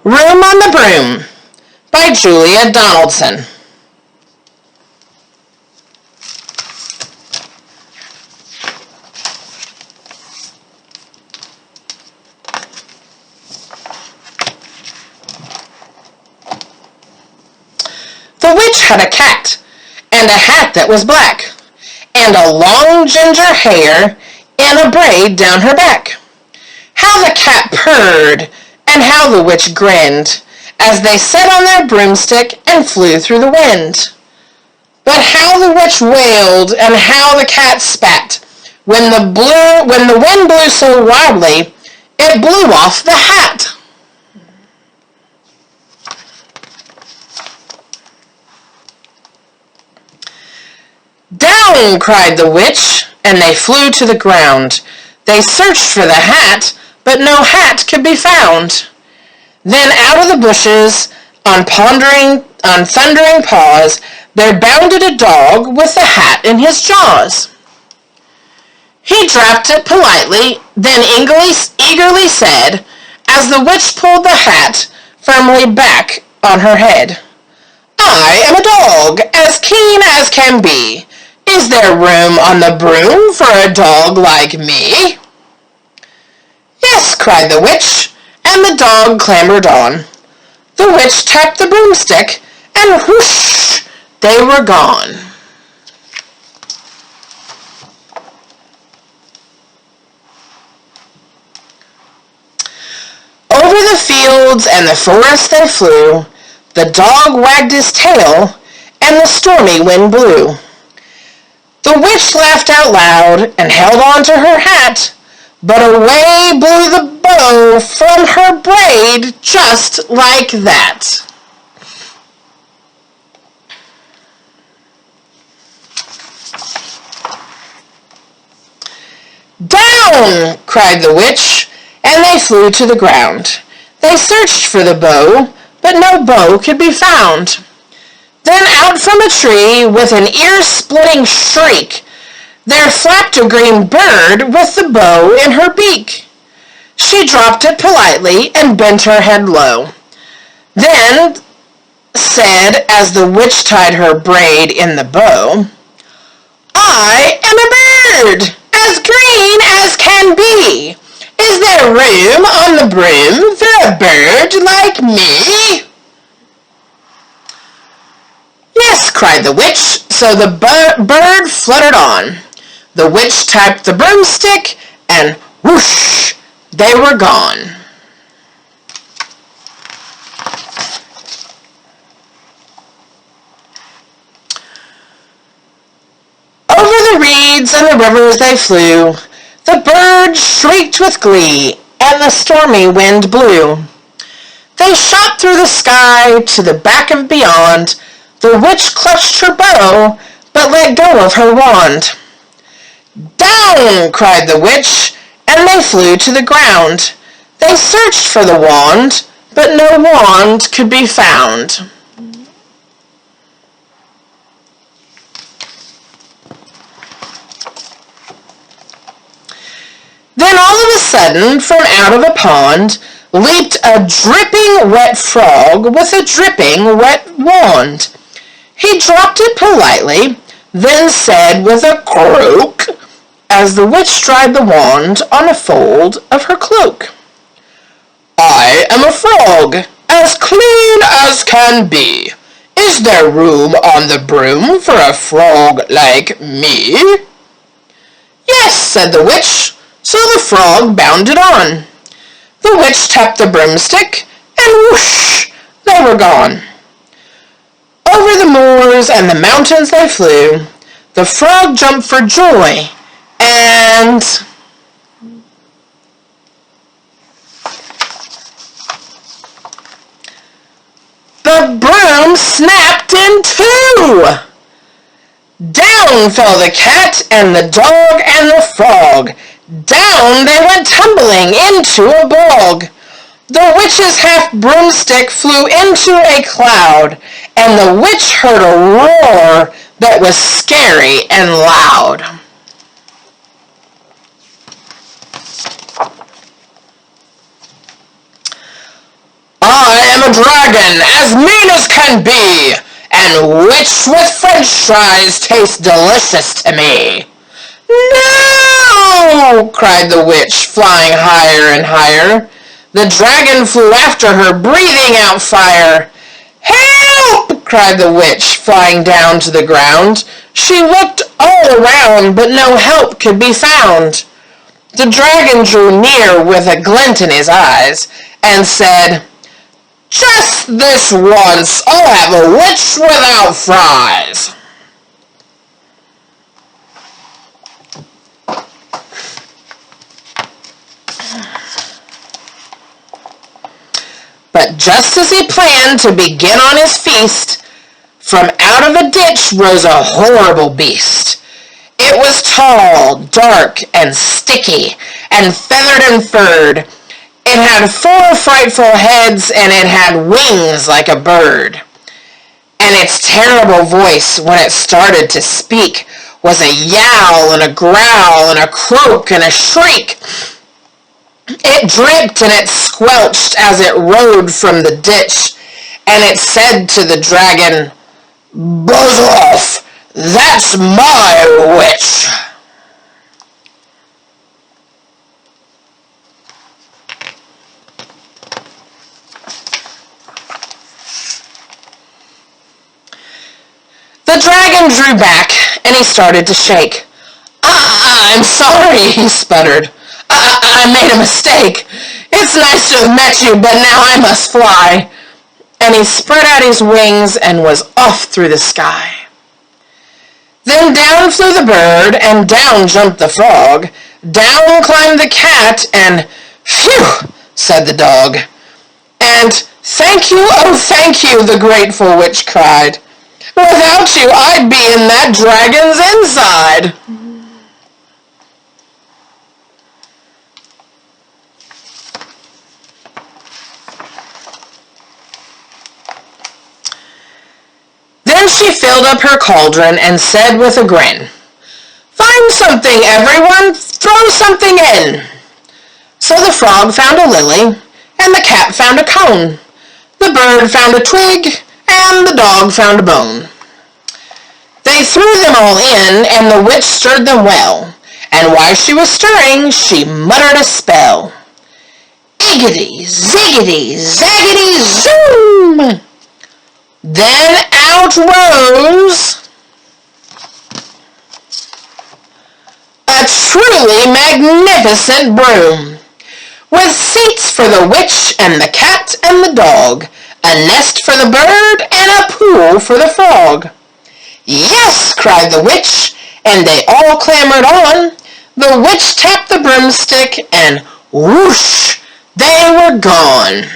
Room on the Broom by Julia Donaldson. The witch had a cat, and a hat that was black, and a long ginger hair and a braid down her back. How the cat purred, and how the witch grinned, as they sat on their broomstick and flew through the wind. But how the witch wailed, and how the cat spat, when the wind blew so wildly, it blew off the hat. "Down!" cried the witch, and they flew to the ground. They searched for the hat, but no hat could be found. Then out of the bushes, on thundering paws, there bounded a dog with the hat in his jaws. He dropped it politely, then eagerly said, as the witch pulled the hat firmly back on her head, "I am a dog, as keen as can be. Is there room on the broom for a dog like me?" "Yes," cried the witch, and the dog clambered on. The witch tapped the broomstick, and whoosh, they were gone. Over the fields and the forest they flew. The dog wagged his tail, and the stormy wind blew. The witch laughed out loud and held on to her hat, but away blew the bow from her braid just like that. "Down!" cried the witch, and they flew to the ground. They searched for the bow, but no bow could be found. Then out from a tree, with an ear-splitting shriek, there flapped a green bird with the bow in her beak. She dropped it politely and bent her head low. Then said, as the witch tied her braid in the bow, "I am a bird, as green as can be. Is there room on the broom for a bird like me?" "Yes," cried the witch, so the bird fluttered on. The witch tapped the broomstick, and whoosh, they were gone. Over the reeds and the rivers they flew. The birds shrieked with glee, and the stormy wind blew. They shot through the sky to the back of beyond. The witch clutched her bow, but let go of her wand. "Down!" cried the witch, and they flew to the ground. They searched for the wand, but no wand could be found. Then all of a sudden, from out of a pond, leaped a dripping wet frog with a dripping wet wand. He dropped it politely, then said with a croak, as the witch dried the wand on a fold of her cloak, "I am a frog, as clean as can be. Is there room on the broom for a frog like me?" "Yes," said the witch, so the frog bounded on. The witch tapped the broomstick, and whoosh, they were gone. Over the moors and the mountains they flew. The frog jumped for joy, and the broom snapped in two. Down fell the cat and the dog and the frog. Down they went tumbling into a bog. The witch's half-broomstick flew into a cloud, and the witch heard a roar that was scary and loud. "I dragon, as mean as can be, and which with French fries tastes delicious to me." "No!" cried the witch, flying higher and higher. The dragon flew after her, breathing out fire. "Help!" cried the witch, flying down to the ground. She looked all around, but no help could be found. The dragon drew near with a glint in his eyes, and said, "Just this once, I'll have a witch without fries." But just as he planned to begin on his feast, from out of a ditch rose a horrible beast. It was tall, dark, and sticky, and feathered and furred. It had 4 frightful heads, and it had wings like a bird. And its terrible voice, when it started to speak, was a yowl and a growl and a croak and a shriek. It dripped and it squelched as it rode from the ditch, and it said to the dragon, "Buzz off! That's my witch!" The dragon drew back, and he started to shake. "I'm sorry," he sputtered. I made a mistake. It's nice to have met you, but now I must fly." And he spread out his wings and was off through the sky. Then down flew the bird, and down jumped the frog. Down climbed the cat, and "Phew!" said the dog. And "Thank you, oh thank you," the grateful witch cried. "Without you, I'd be in that dragon's inside." Then she filled up her cauldron and said with a grin, "Find something, everyone, throw something in." So the frog found a lily, and the cat found a cone. The bird found a twig, and the dog found a bone. They threw them all in, and the witch stirred them well, and while she was stirring, she muttered a spell. "Iggity, ziggity, zaggity, zoom!" Then out rose a truly magnificent broom, with seats for the witch and the cat and the dog, a nest for the bird, and a pool for the frog. "Yes," cried the witch, and they all clambered on. The witch tapped the broomstick, and whoosh, they were gone.